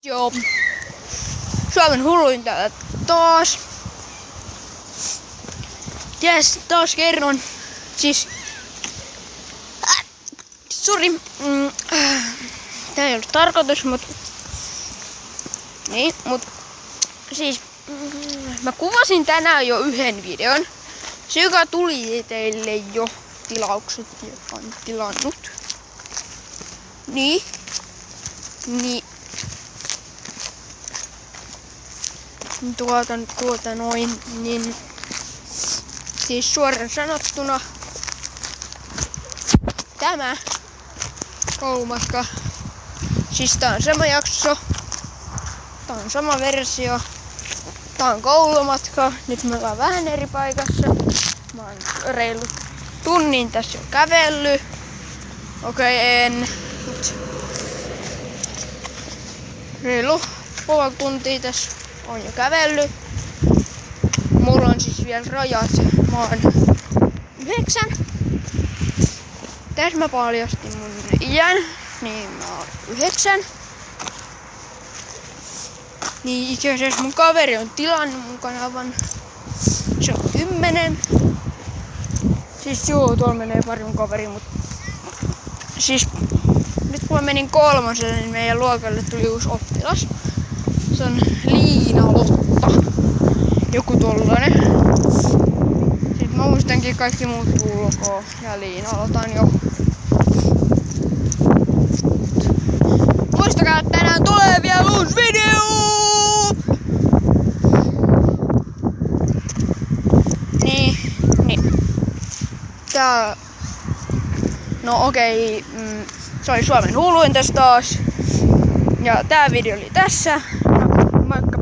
Joo. Suomen hulluin täällä taas. Jes, taas kerron. Siis... Sori. Tää ei ollut tarkoitus, mut... Niin, mut... Siis... Mä kuvasin tänään jo yhden videon. Se, joka tuli teille jo tilaukset, joka on tilannut. Niin. Niin siis suoraan sanottuna tämä koulumatka, siis tää on sama jakso, tää on sama versio, tää on koulumatka, nyt me ollaan vähän eri paikassa, mä oon reilu tunnin tässä jo kävellyt, mut reilu puoli tuntia tässä on jo kävellyt. Mulla on siis vielä rajat. Mä oon 9. Tässä mä paljastin mun iän. Niin mä oon 9. Niin itse asiassa mun kaveri on tilannut mun kanavan. Se on 10. Siis joo, tuolla menee pari mun kaveri, mut... Siis nyt kun mä menin 3, niin meidän luokalle tuli uusi oppilas. Se on Liina-Lotta. Joku tollanen. Sitten mä muistankin kaikki muut ulkoa ja Liina-Lotan jo. Muistakaa, että tänään tulee vielä uusi video! Niin. Tää... No okei, se oli Suomen hulluin tässä taas. Ja tää video oli tässä. Moikka!